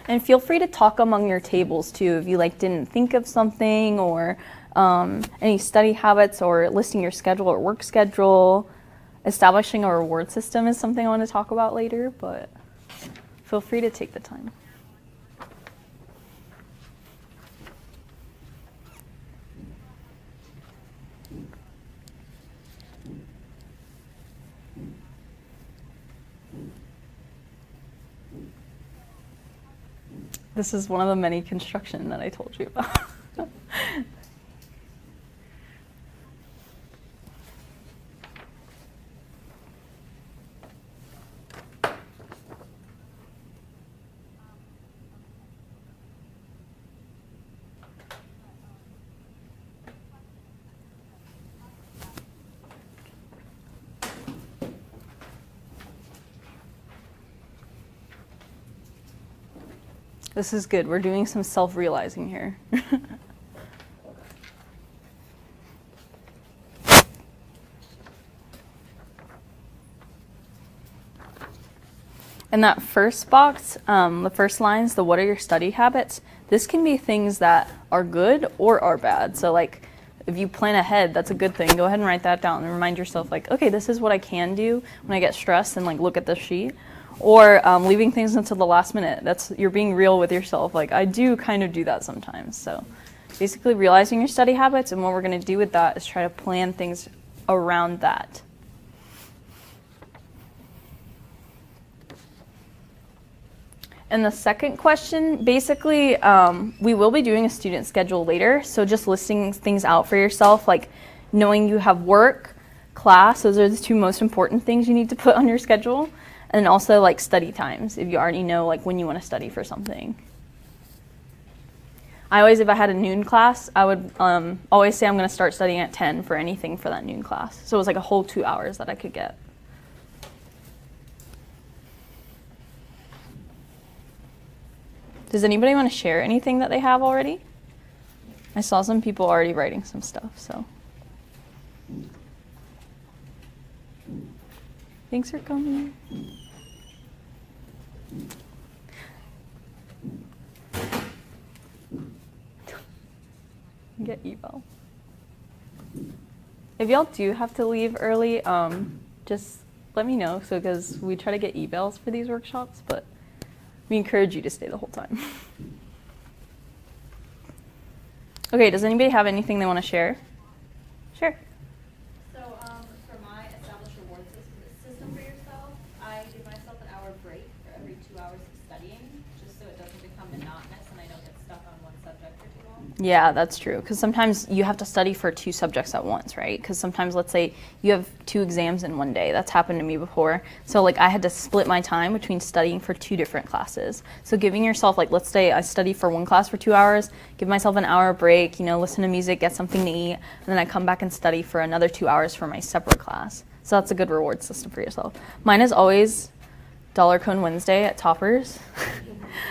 And feel free to talk among your tables too if you like didn't think of something, or any study habits, or listing your schedule or work schedule. Establishing a reward system is something I want to talk about later, but feel free to take the time. This is one of the many construction that I told you about. This is good. We're doing some self-realizing here. In that first box, the first lines, the what are your study habits, this can be things that are good or are bad. So like if you plan ahead, that's a good thing. Go ahead and write that down and remind yourself like, okay, this is what I can do when I get stressed, and like look at the sheet. Or leaving things until the last minute. You're being real with yourself. Like I do kind of do that sometimes. So basically realizing your study habits, and what we're going to do with that is try to plan things around that. And the second question, basically, we will be doing a student schedule later. So just listing things out for yourself, like knowing you have work, class. Those are the 2 most important things you need to put on your schedule. And also like study times, if you already know like when you want to study for something. I always, if I had a noon class, I would always say I'm going to start studying at 10 for anything for that noon class. So it was like a whole 2 hours that I could get. Does anybody want to share anything that they have already? I saw some people already writing some stuff, so. Thanks for coming. Get eval. If y'all do have to leave early, just let me know, so because we try to get evals for these workshops, but we encourage you to stay the whole time. Okay, does anybody have anything they want to share? Sure. So for my established reward system for yourself, I give myself an hour break for every 2 hours of studying, just so it doesn't become monotonous and I don't get stuck on one subject for too long. Yeah, that's true. Because sometimes you have to study for 2 subjects at once, right? Because sometimes, let's say you have 2 exams in one day. That's happened to me before. So like I had to split my time between studying for 2 different classes. So giving yourself, like, let's say I study for one class for 2 hours, give myself an hour break, you know, listen to music, get something to eat, and then I come back and study for another 2 hours for my separate class. So that's a good reward system for yourself. Mine is always Dollar Cone Wednesday at Toppers.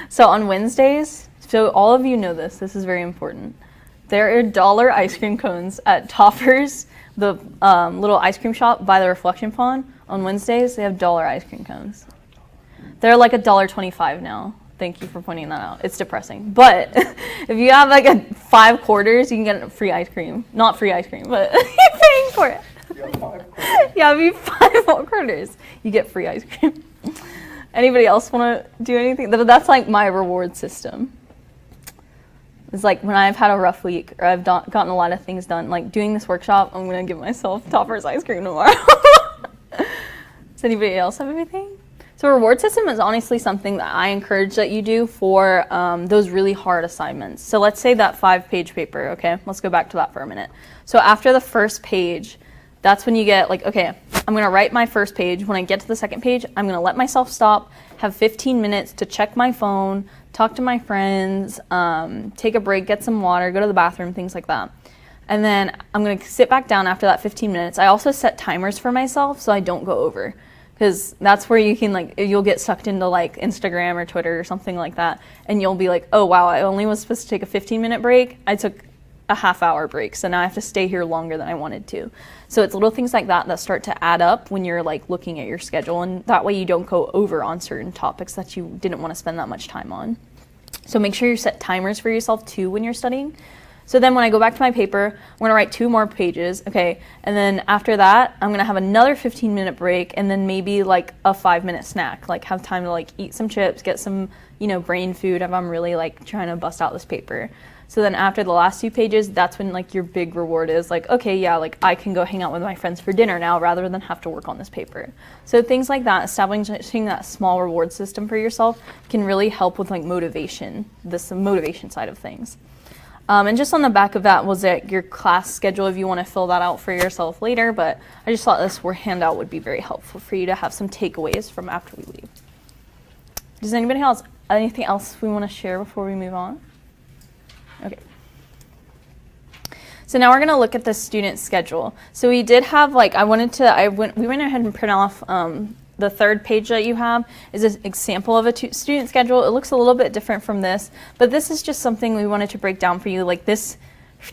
So on Wednesdays, so all of you know this is very important. There are dollar ice cream cones at Toppers, the little ice cream shop by the reflection pond. On Wednesdays, they have dollar ice cream cones. They're like $1.25 now. Thank you for pointing that out. It's depressing. But if you have like 5 quarters, you can get free ice cream. Not free ice cream, but you're paying for it. Yeah, if you have 5 quarters, you get free ice cream. Anybody else want to do anything? That's like my reward system. It's like when I've had a rough week or I've gotten a lot of things done, like doing this workshop, I'm going to give myself Toppers ice cream tomorrow. Does anybody else have anything? So reward system is honestly something that I encourage that you do for those really hard assignments. So let's say that 5-page paper, okay? Let's go back to that for a minute. So after the first page, that's when you get like, okay, I'm going to write my first page. When I get to the second page, I'm going to let myself stop, have 15 minutes to check my phone, talk to my friends, take a break, get some water, go to the bathroom, things like that. And then I'm going to sit back down after that 15 minutes. I also set timers for myself so I don't go over, because that's where you can like, you'll get sucked into like Instagram or Twitter or something like that. And you'll be like, oh wow, I only was supposed to take a 15-minute break. I took a half-hour break, so now I have to stay here longer than I wanted to. So it's little things like that that start to add up when you're like looking at your schedule, and that way you don't go over on certain topics that you didn't want to spend that much time on. So make sure you set timers for yourself too when you're studying. So then when I go back to my paper, I'm going to write 2 more pages, okay, and then after that, I'm going to have another 15-minute break, and then maybe like a 5-minute snack, like have time to like eat some chips, get some, brain food if I'm really like trying to bust out this paper. So then after the last 2 pages, that's when like your big reward is like, okay, yeah, like I can go hang out with my friends for dinner now rather than have to work on this paper. So things like that, establishing that small reward system for yourself can really help with like motivation, the motivation side of things. And just on the back of that was your class schedule if you want to fill that out for yourself later, but I just thought this handout would be very helpful for you to have some takeaways from after we leave. Does anybody else, anything else we want to share before we move on? Okay. So now we're going to look at the student schedule. So we did have we went ahead and print off the 3rd page that you have is an example of a student schedule. It looks a little bit different from this, but this is just something we wanted to break down for you. Like this,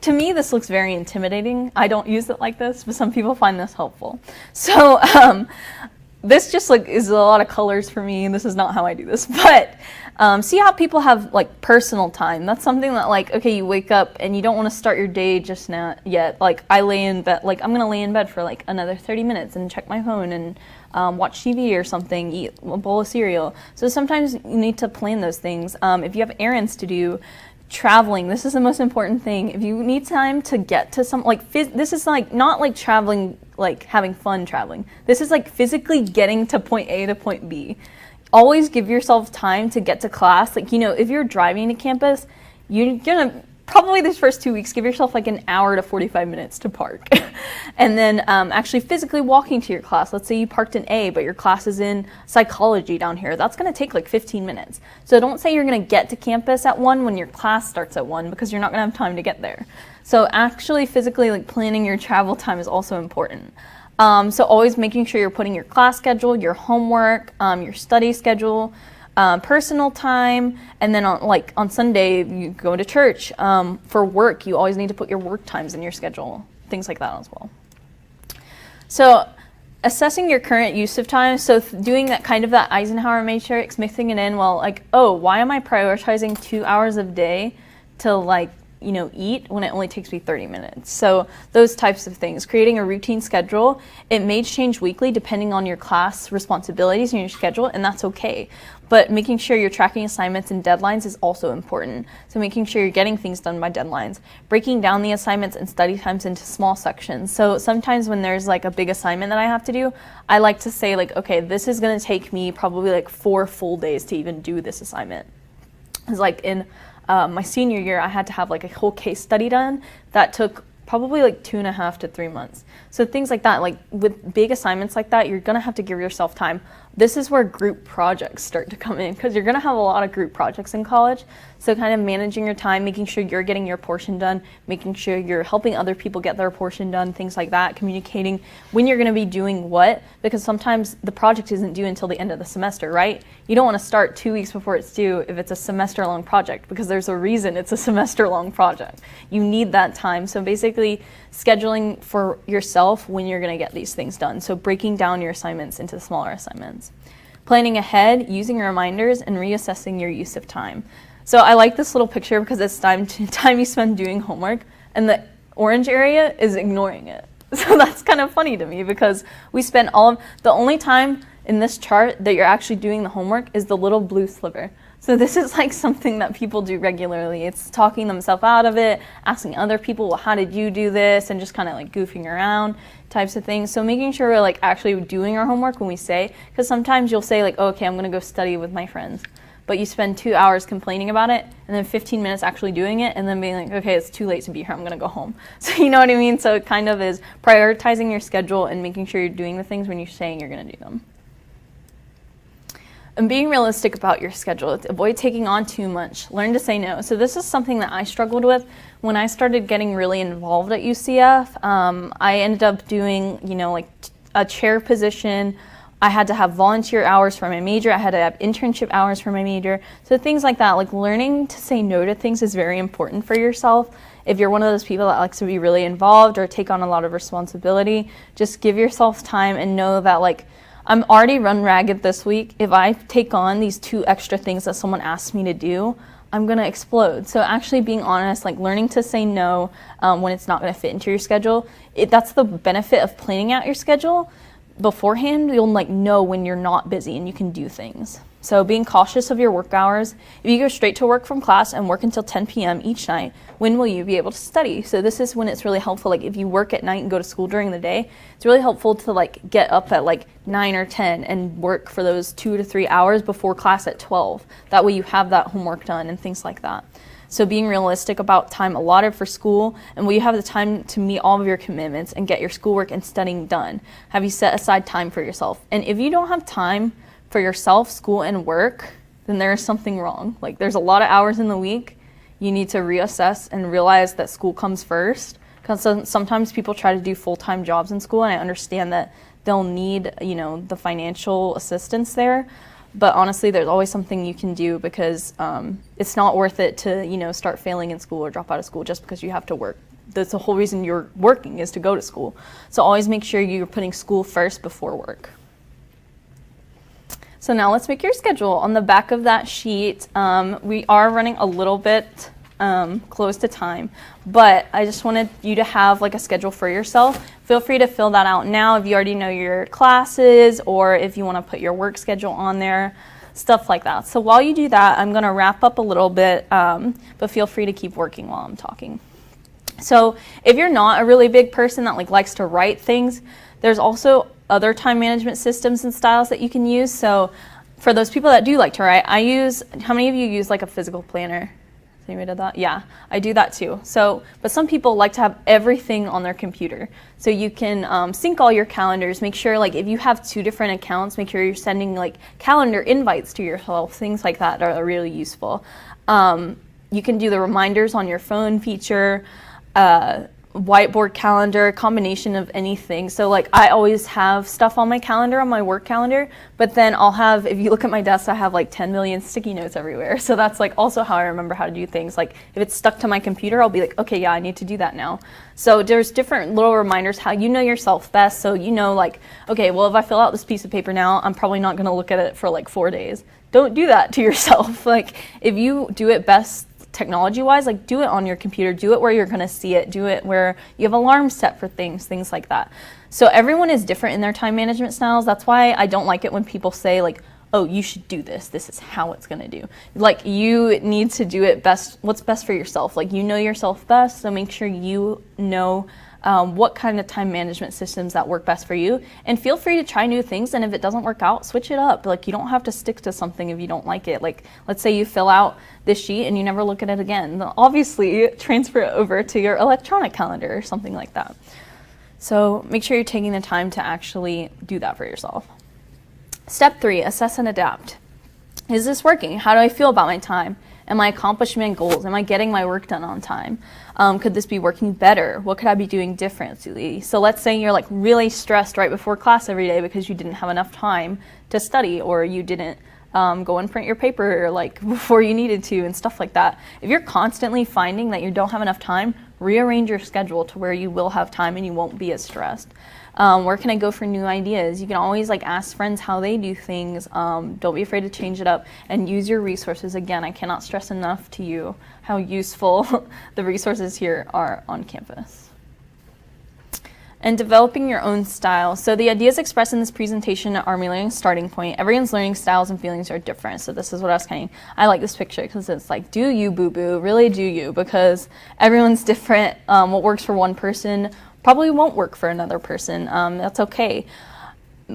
to me, this looks very intimidating. I don't use it like this, but some people find this helpful. So this just is a lot of colors for me, and this is not how I do this, but see how people have like personal time. That's something that like, okay, you wake up and you don't want to start your day just yet. Like I lay in bed, like I'm going to lay in bed for like another 30 minutes and check my phone and watch TV or something, eat a bowl of cereal. So sometimes you need to plan those things. If you have errands to do, traveling, this is the most important thing. If you need time to get to some, this is like not like traveling, like having fun traveling. This is like physically getting to point A to point B. Always give yourself time to get to class. Like, if you're driving to campus, you're gonna probably these first 2 weeks give yourself like an hour to 45 minutes to park. And then actually physically walking to your class. Let's say you parked in A, but your class is in psychology down here. That's going to take like 15 minutes. So don't say you're going to get to campus at 1 when your class starts at 1, because you're not going to have time to get there. So actually physically like planning your travel time is also important. So always making sure you're putting your class schedule, your homework, your study schedule, personal time, and then on Sunday you go to church. For work, you always need to put your work times in your schedule, things like that as well. So assessing your current use of time, so doing that kind of that Eisenhower Matrix, mixing it in, why am I prioritizing 2 hours a day to eat when it only takes me 30 minutes? So those types of things. Creating a routine schedule. It may change weekly depending on your class responsibilities and your schedule, and that's okay. But making sure you're tracking assignments and deadlines is also important. So making sure you're getting things done by deadlines. Breaking down the assignments and study times into small sections. So sometimes when there's like a big assignment that I have to do, I like to say okay, this is going to take me probably 4 full days to even do this assignment. It's like in my senior year, I had to have a whole case study done that took probably like 2.5 to 3 months. So things like that, like with big assignments like that, you're gonna have to give yourself time. This is where group projects start to come in, because you're gonna have a lot of group projects in college. So kind of managing your time, making sure you're getting your portion done, making sure you're helping other people get their portion done, things like that, communicating when you're gonna be doing what, because sometimes the project isn't due until the end of the semester, right? You don't wanna start 2 weeks before it's due if it's a semester-long project, because there's a reason it's a semester-long project. You need that time. So basically scheduling for yourself when you're gonna get these things done. So breaking down your assignments into smaller assignments. Planning ahead, using reminders, and reassessing your use of time. So I like this little picture because it's time you spend doing homework, and the orange area is ignoring it. So that's kind of funny to me, because we spend the only time in this chart that you're actually doing the homework is the little blue sliver. So this is like something that people do regularly. It's talking themselves out of it, asking other people, well, how did you do this? And just kind of like goofing around types of things. So making sure we're like actually doing our homework when we say, because sometimes you'll say like, oh, okay, I'm gonna go study with my friends. But you spend 2 hours complaining about it and then 15 minutes actually doing it and then being like, okay, it's too late to be here, I'm gonna go home. So you know what I mean? So it kind of is prioritizing your schedule and making sure you're doing the things when you're saying you're gonna do them. And being realistic about your schedule. Avoid taking on too much. Learn to say no. So this is something that I struggled with when I started getting really involved at UCF. I ended up doing, like a chair position. I had to have volunteer hours for my major. I had to have internship hours for my major. So things like that, like learning to say no to things is very important for yourself. If you're one of those people that likes to be really involved or take on a lot of responsibility, just give yourself time and know that like, I'm already run ragged this week. If I take on these 2 extra things that someone asks me to do, I'm gonna explode. So actually being honest, like learning to say no when it's not gonna fit into your schedule, that's the benefit of planning out your schedule beforehand. You'll like know when you're not busy and you can do things. So being cautious of your work hours. If you go straight to work from class and work until 10 p.m. each night, when will you be able to study? So this is when it's really helpful. Like if you work at night and go to school during the day, it's really helpful to like get up at like 9 or 10 and work for those 2 to 3 hours before class at 12. That way you have that homework done and things like that. So being realistic about time allotted for school, and will you have the time to meet all of your commitments and get your schoolwork and studying done? Have you set aside time for yourself? And if you don't have time for yourself, school, and work, then there is something wrong. Like there's a lot of hours in the week. You need to reassess and realize that school comes first. Because sometimes people try to do full-time jobs in school, and I understand that they'll need, the financial assistance there. But honestly, there's always something you can do, because it's not worth it to, start failing in school or drop out of school just because you have to work. That's the whole reason you're working, is to go to school. So always make sure you're putting school first before work. So now let's make your schedule. On the back of that sheet, we are running a little bit close to time, but I just wanted you to have like a schedule for yourself. Feel free to fill that out now if you already know your classes, or if you want to put your work schedule on there, stuff like that. So while you do that, I'm going to wrap up a little bit, but feel free to keep working while I'm talking. So if you're not a really big person that like likes to write things, there's also other time management systems and styles that you can use. So for those people that do like to write, how many of you use like a physical planner? Anybody did that? Yeah, I do that too. So, but some people like to have everything on their computer. So you can sync all your calendars, make sure like if you have 2 different accounts, make sure you're sending like calendar invites to yourself, things like that are really useful. You can do the reminders on your phone feature, whiteboard calendar, combination of anything. So like I always have stuff on my calendar, on my work calendar, but then I'll have, if you look at my desk, I have like 10 million sticky notes everywhere. So that's like also how I remember how to do things. Like if it's stuck to my computer, I'll be like, okay, yeah, I need to do that now. So there's different little reminders how you know yourself best. So you know like, okay, well if I fill out this piece of paper now, I'm probably not gonna look at it for like 4 days. Don't do that to yourself. Like if you do it best technology-wise, like do it on your computer, do it where you're going to see it, do it where you have alarms set for things like that. So everyone is different in their time management styles. That's why I don't like it when people say like, oh, you should do this is how it's going to do. Like you need to do it best, what's best for yourself. Like you know yourself best, so make sure you know what kind of time management systems that work best for you. And feel free to try new things, and if it doesn't work out, switch it up. Like, you don't have to stick to something if you don't like it. Like, let's say you fill out this sheet and you never look at it again. Then obviously, transfer it over to your electronic calendar or something like that. So make sure you're taking the time to actually do that for yourself. Step 3, assess and adapt. Is this working? How do I feel about my time? Am I accomplishing my goals? Am I getting my work done on time? Could this be working better? What could I be doing differently? So let's say you're like really stressed right before class every day because you didn't have enough time to study, or you didn't go and print your paper like before you needed to and stuff like that. If you're constantly finding that you don't have enough time, rearrange your schedule to where you will have time and you won't be as stressed. Where can I go for new ideas? You can always like ask friends how they do things. Don't be afraid to change it up and use your resources. Again, I cannot stress enough to you how useful the resources here are on campus. And developing your own style. So the ideas expressed in this presentation are my learning starting point. Everyone's learning styles and feelings are different. So this is what I was saying. I like this picture because it's like, do you, boo-boo, really do you? Because everyone's different. What works for one person probably won't work for another person. That's okay.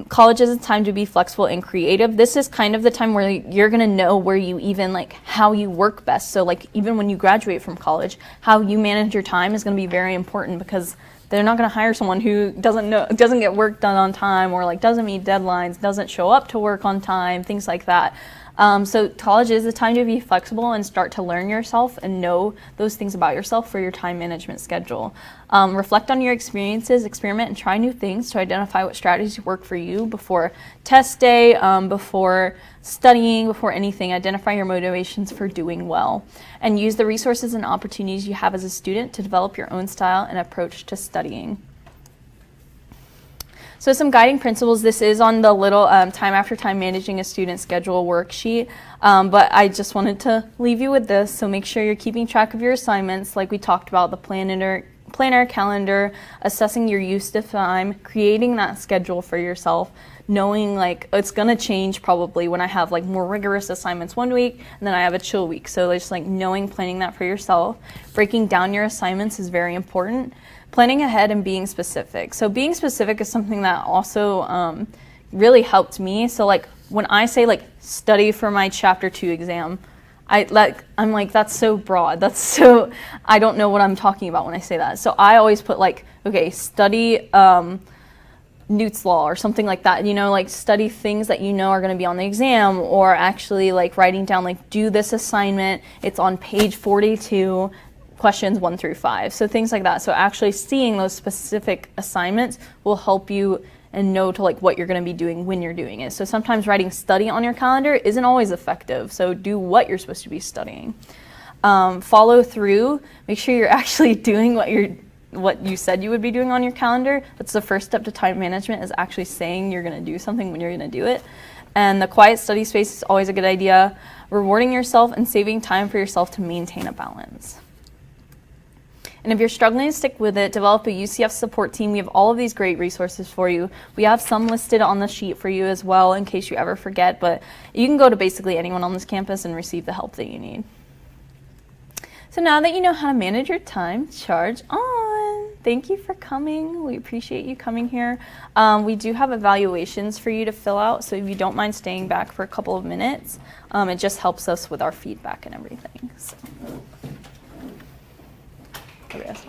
College is a time to be flexible and creative. This is kind of the time where you're going to know where you even like how you work best. So like even when you graduate from college, how you manage your time is going to be very important, because they're not going to hire someone who doesn't get work done on time, or like doesn't meet deadlines, doesn't show up to work on time, things like that. So college is a time to be flexible and start to learn yourself and know those things about yourself for your time management schedule. Reflect on your experiences, experiment, and try new things to identify what strategies work for you before test day, before studying, before anything. Identify your motivations for doing well, and use the resources and opportunities you have as a student to develop your own style and approach to studying. So some guiding principles. This is on the little time after time managing a student schedule worksheet, but I just wanted to leave you with this. So make sure you're keeping track of your assignments, like we talked about, the planner, calendar, assessing your use of time, creating that schedule for yourself, knowing like it's gonna change probably when I have like more rigorous assignments one week and then I have a chill week. So just like planning that for yourself. Breaking down your assignments is very important. Planning ahead and being specific. So being specific is something that also really helped me. So like when I say like study for my chapter 2 exam, I'm like, that's so broad. I don't know what I'm talking about when I say that. So I always put like, okay, study Newt's Law or something like that, like study things that are going to be on the exam, or actually like writing down like, do this assignment, it's on page 42, questions 1 through 5. So things like that. So actually seeing those specific assignments will help you and know to like what you're going to be doing when you're doing it. So sometimes writing study on your calendar isn't always effective. So do what you're supposed to be studying. Follow through. Make sure you're actually doing what you said you would be doing on your calendar. That's the first step to time management, is actually saying you're going to do something when you're going to do it. And the quiet study space is always a good idea. Rewarding yourself and saving time for yourself to maintain a balance. And if you're struggling to stick with it, develop a UCF support team. We have all of these great resources for you. We have some listed on the sheet for you as well in case you ever forget, but you can go to basically anyone on this campus and receive the help that you need. So now that you know how to manage your time, charge on. Thank you for coming. We appreciate you coming here. We do have evaluations for you to fill out, so if you don't mind staying back for a couple of minutes, it just helps us with our feedback and everything. So.